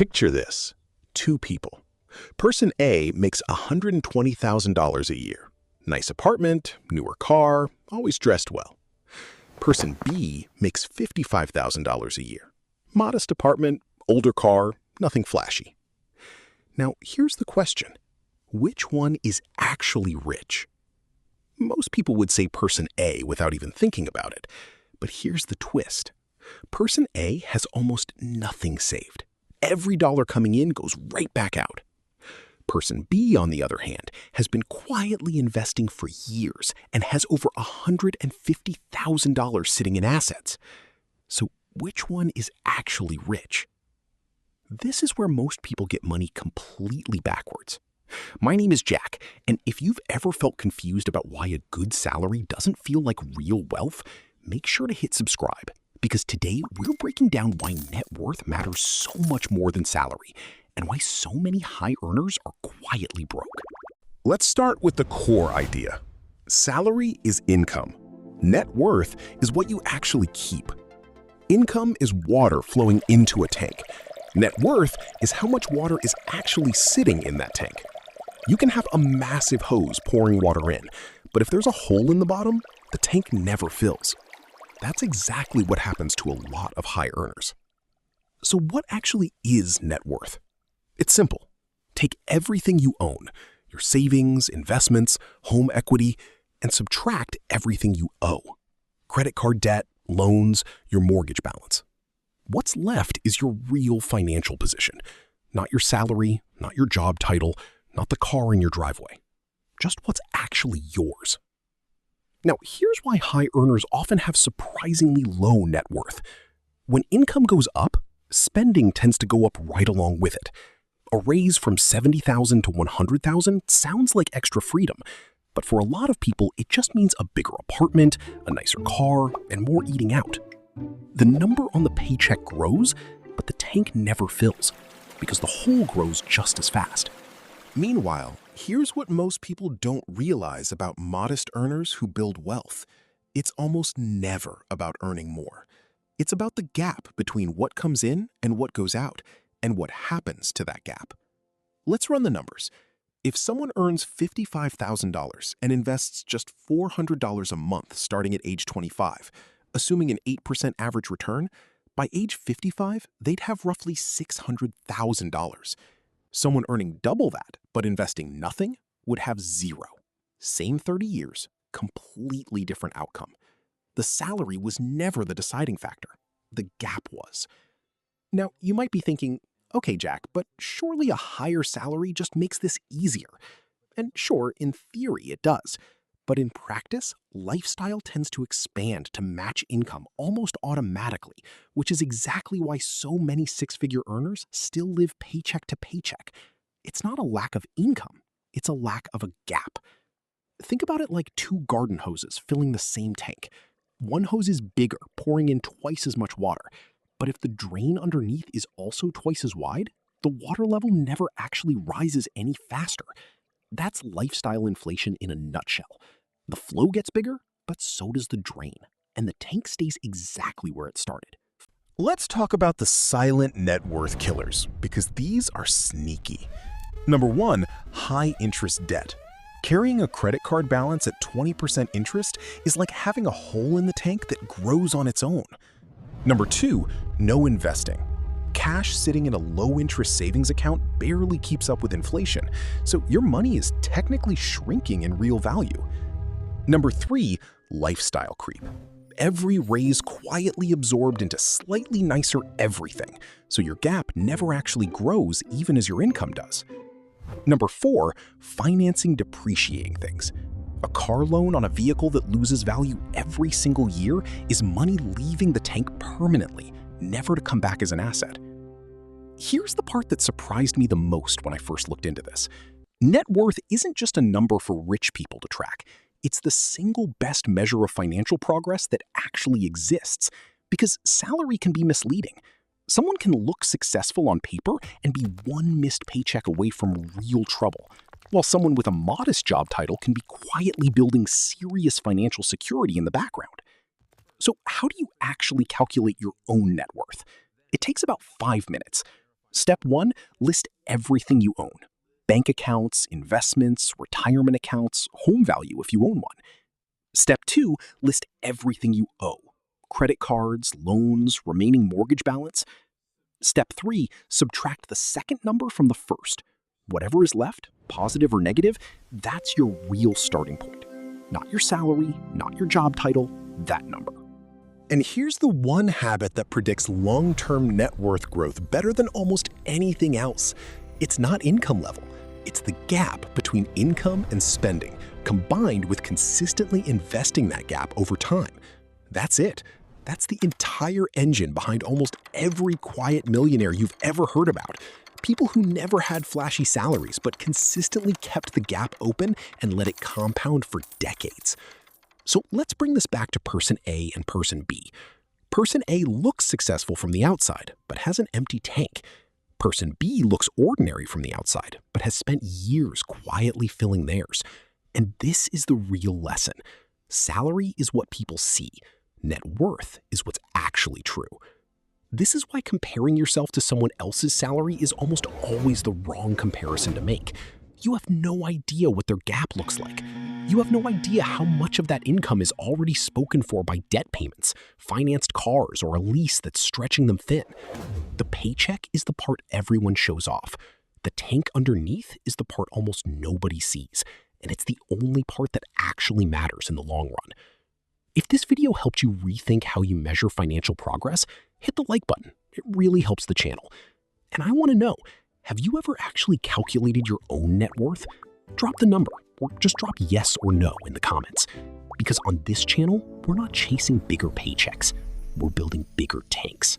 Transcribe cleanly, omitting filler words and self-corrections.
Picture this. Two people. Person A makes $120,000 a year. Nice apartment, newer car, always dressed well. Person B makes $55,000 a year. Modest apartment, older car, nothing flashy. Now, here's the question. Which one is actually rich? Most people would say person A without even thinking about it. But here's the twist. Person A has almost nothing saved. Every dollar coming in goes right back out. Person B, on the other hand, has been quietly investing for years and has over $150,000 sitting in assets. So which one is actually rich? This is where most people get money completely backwards. My name is Jack, and if you've ever felt confused about why a good salary doesn't feel like real wealth, make sure to hit subscribe, because today we're breaking down why net worth matters so much more than salary, and why so many high earners are quietly broke. Let's start with the core idea. Salary is income. Net worth is what you actually keep. Income is water flowing into a tank. Net worth is how much water is actually sitting in that tank. You can have a massive hose pouring water in, but if there's a hole in the bottom, the tank never fills. That's exactly what happens to a lot of high earners. So what actually is net worth? It's simple. Take everything you own, your savings, investments, home equity, and subtract everything you owe. Credit card debt, loans, your mortgage balance. What's left is your real financial position, not your salary, not your job title, not the car in your driveway. Just what's actually yours. Now, here's why high earners often have surprisingly low net worth. When income goes up, spending tends to go up right along with it. A raise from $70,000 to $100,000 sounds like extra freedom, but for a lot of people, it just means a bigger apartment, a nicer car, and more eating out. The number on the paycheck grows, but the tank never fills, because the hole grows just as fast. Meanwhile, here's what most people don't realize about modest earners who build wealth. It's almost never about earning more. It's about the gap between what comes in and what goes out, and what happens to that gap. Let's run the numbers. If someone earns $55,000 and invests just $400 a month starting at age 25, assuming an 8% average return, by age 55, they'd have roughly $600,000. Someone earning double that but investing nothing would have zero. Same 30 years, completely different outcome. The salary was never the deciding factor. The gap was. Now, you might be thinking, okay, Jack, but surely a higher salary just makes this easier. And sure, in theory it does. But in practice, lifestyle tends to expand to match income almost automatically, which is exactly why so many six-figure earners still live paycheck to paycheck. It's not a lack of income, it's a lack of a gap. Think about it like two garden hoses filling the same tank. One hose is bigger, pouring in twice as much water. But if the drain underneath is also twice as wide, the water level never actually rises any faster. That's lifestyle inflation in a nutshell. The flow gets bigger, but so does the drain, and the tank stays exactly where it started. Let's talk about the silent net worth killers, because these are sneaky. Number one, high interest debt. Carrying a credit card balance at 20% interest is like having a hole in the tank that grows on its own. Number two, no investing. Cash sitting in a low-interest savings account barely keeps up with inflation, so your money is technically shrinking in real value. Number three, lifestyle creep. Every raise quietly absorbed into slightly nicer everything, so your gap never actually grows even as your income does. Number four, financing depreciating things. A car loan on a vehicle that loses value every single year is money leaving the tank permanently, never to come back as an asset. Here's the part that surprised me the most when I first looked into this. Net worth isn't just a number for rich people to track. It's the single best measure of financial progress that actually exists, because salary can be misleading. Someone can look successful on paper and be one missed paycheck away from real trouble, while someone with a modest job title can be quietly building serious financial security in the background. So how do you actually calculate your own net worth? It takes about 5 minutes. Step 1, list everything you own. Bank accounts, investments, retirement accounts, home value if you own one. Step 2, list everything you owe. Credit cards, loans, remaining mortgage balance. Step 3, subtract the second number from the first. Whatever is left, positive or negative, that's your real starting point. Not your salary, not your job title, that number. And here's the one habit that predicts long-term net worth growth better than almost anything else. It's not income level. It's the gap between income and spending, combined with consistently investing that gap over time. That's it. That's the entire engine behind almost every quiet millionaire you've ever heard about. People who never had flashy salaries but consistently kept the gap open and let it compound for decades. So let's bring this back to person A and person B. Person A looks successful from the outside, but has an empty tank. Person B looks ordinary from the outside, but has spent years quietly filling theirs. And this is the real lesson. Salary is what people see. Net worth is what's actually true. This is why comparing yourself to someone else's salary is almost always the wrong comparison to make. You have no idea what their gap looks like. You have no idea how much of that income is already spoken for by debt payments, financed cars, or a lease that's stretching them thin. The paycheck is the part everyone shows off. The tank underneath is the part almost nobody sees, and it's the only part that actually matters in the long run. If this video helped you rethink how you measure financial progress, hit the like button. It really helps the channel. And I want to know, have you ever actually calculated your own net worth? Drop the number, or just drop yes or no in the comments. Because on this channel, we're not chasing bigger paychecks. We're building bigger tanks.